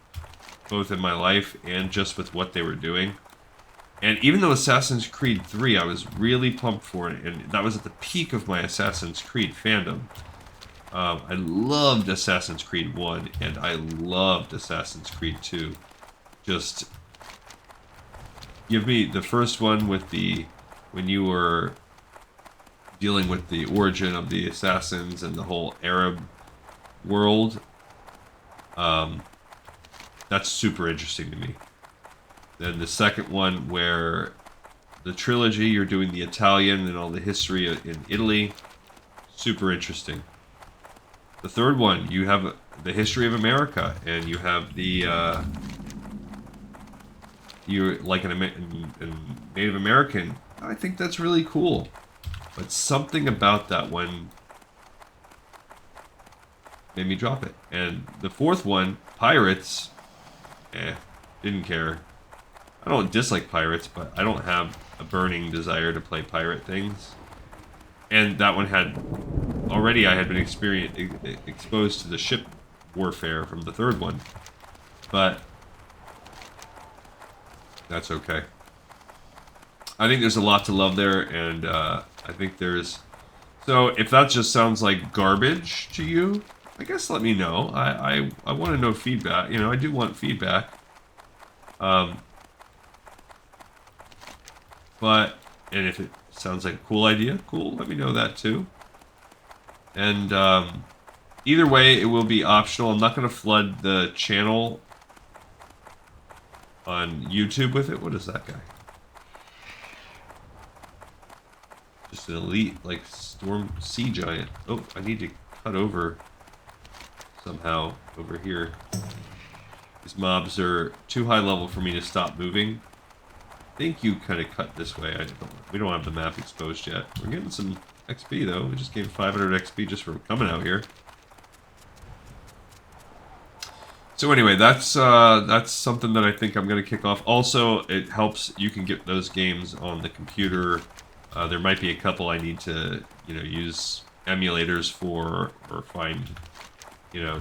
both in my life and just with what they were doing. And even though Assassin's Creed 3, I was really pumped for it, and that was at the peak of my Assassin's Creed fandom. I loved Assassin's Creed 1, and I loved Assassin's Creed 2. Just give me the first one with when you were dealing with the origin of the assassins and the whole Arab world. That's super interesting to me. Then the second one where the trilogy, you're doing the Italian and all the history in Italy. Super interesting. The third one, you have the history of America, and you have the you're like a Native American. I think that's really cool. But something about that one made me drop it. And the fourth one, pirates, didn't care. I don't dislike pirates, but I don't have a burning desire to play pirate things. And that one had already I had been exposed to the ship warfare from the third one, but that's okay. I think there's a lot to love there, and I think there's. So if that just sounds like garbage to you, I guess let me know. I want to know feedback. You know, I do want feedback. But and if it sounds like a cool idea, cool. Let me know that too. And either way, it will be optional. I'm not going to flood the channel on YouTube with it. What is that guy? Just an elite, like, storm sea giant. Oh, I need to cut over somehow over here. These mobs are too high level for me to stop moving. I think you kind of cut this way. We don't have the map exposed yet. We're getting some XP though. We just gained 500 XP just for coming out here. So anyway, that's something that I think I'm going to kick off. Also, it helps you can get those games on the computer. There might be a couple I need to, use emulators for, or find,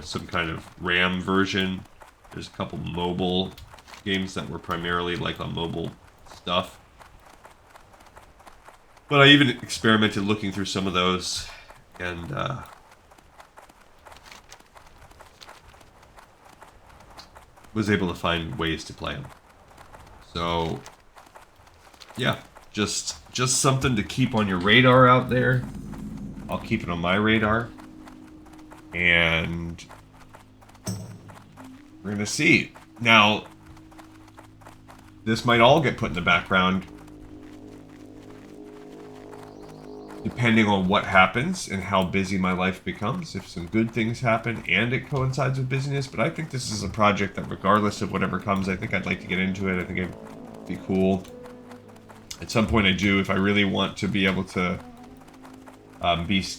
some kind of RAM version. There's a couple mobile games that were primarily like on mobile stuff. But I even experimented looking through some of those, and was able to find ways to play them. So, yeah, just something to keep on your radar out there. I'll keep it on my radar, and we're gonna see. Now, this might all get put in the background depending on what happens and how busy my life becomes. If some good things happen and it coincides with busyness, but I think this is a project that regardless of whatever comes, I think I'd like to get into it. I think it'd be cool. At some point I do, if I really want to be able to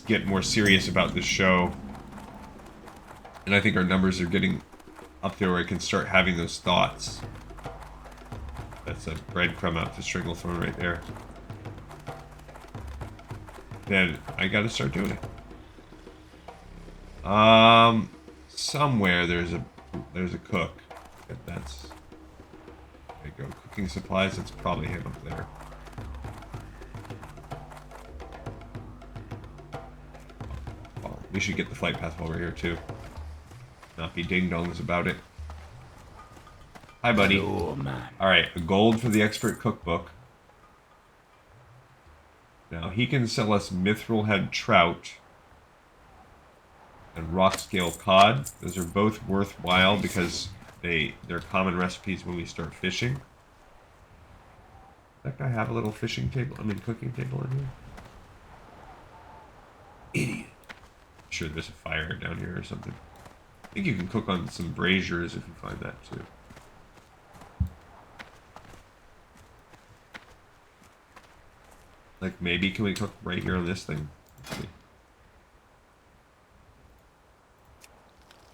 get more serious about this show. And I think our numbers are getting up there where I can start having those thoughts. That's a breadcrumb out to Stranglethorn right there. Then I gotta start doing it. Somewhere there's a cook. That's there you go. Cooking supplies. That's probably him up there. Well, we should get the flight path while we're here too. Not be ding dongs about it. Hi, buddy. Hello, man. All right, a gold for the expert cookbook. Now, he can sell us mithril head trout and rock scale cod. Those are both worthwhile because they're common recipes when we start fishing. Does that guy have a little fishing table? I mean, cooking table in here? Idiot. I'm sure there's a fire down here or something. I think you can cook on some braziers if you find that too. Like, maybe can we cook right here on this thing? Let's see.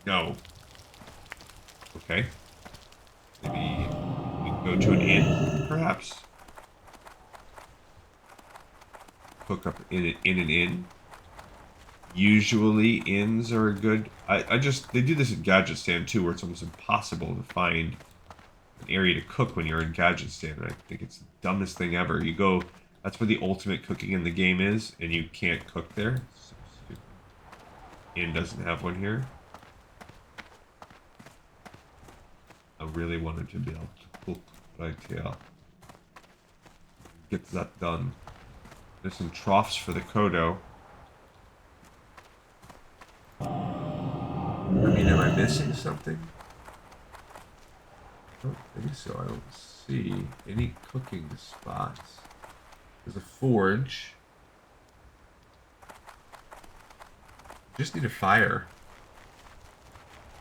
No. Okay. Maybe we can go to an inn, perhaps? Cook up in an inn. Usually inns are a good... they do this in Gadget Stand too, where it's almost impossible to find an area to cook when you're in Gadget Stand. I think it's the dumbest thing ever. You go... That's where the ultimate cooking in the game is, and you can't cook there. So stupid. Inn doesn't have one here. I really wanted to be able to cook right here. Get that done. There's some troughs for the Kodo. I mean, am I missing something? I don't think so. I don't see any cooking spots. There's a forge. Just need a fire.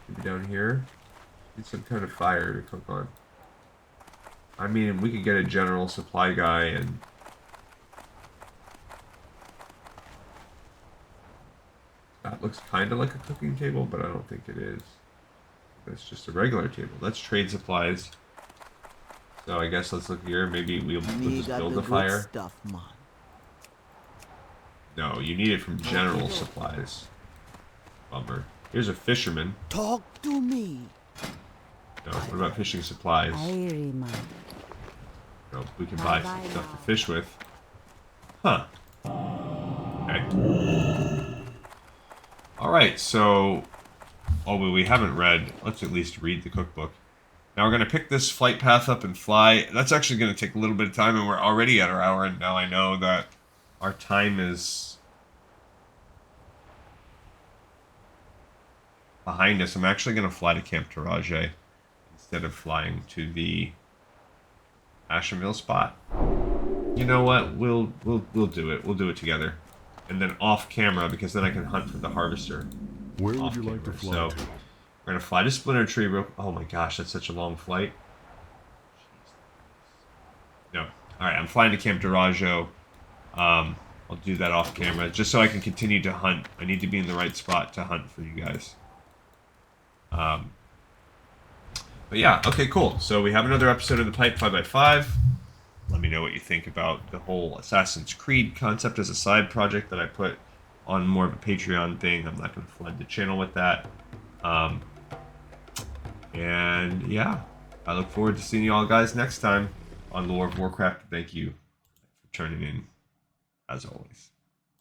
Maybe down here. Need some kind of fire to cook on. I mean, we could get a general supply guy and... That looks kind of like a cooking table, but I don't think it is. It's just a regular table. Let's trade supplies. So I guess let's look here. Maybe we'll just build a fire. Stuff, man. No, you need it from general supplies. Bummer. Here's a fisherman. Talk to me. No, what about fishing supplies? No, we can buy some stuff to fish with. Huh. Okay. Alright, so... Oh, well, we haven't read. Let's at least read the cookbook. Now we're going to pick this flight path up and fly. That's actually going to take a little bit of time, and we're already at our hour, and now I know that our time is behind us. I'm actually going to fly to Camp Taraje instead of flying to the Ashenville spot. You know what? We'll do it. We'll do it together. And then off camera, because then I can hunt for the harvester. Where would you like to fly to? We're going to fly to Splinter Tree real... Oh my gosh, that's such a long flight. No. Alright, I'm flying to Camp Darajo. I'll do that off camera, just so I can continue to hunt. I need to be in the right spot to hunt for you guys. But yeah, okay, cool. So we have another episode of the Pipe 5x5. Let me know what you think about the whole Assassin's Creed concept as a side project that I put on more of a Patreon thing. I'm not going to flood the channel with that. And yeah, I look forward to seeing you all guys next time on Lore of Warcraft. Thank you for tuning in, as always.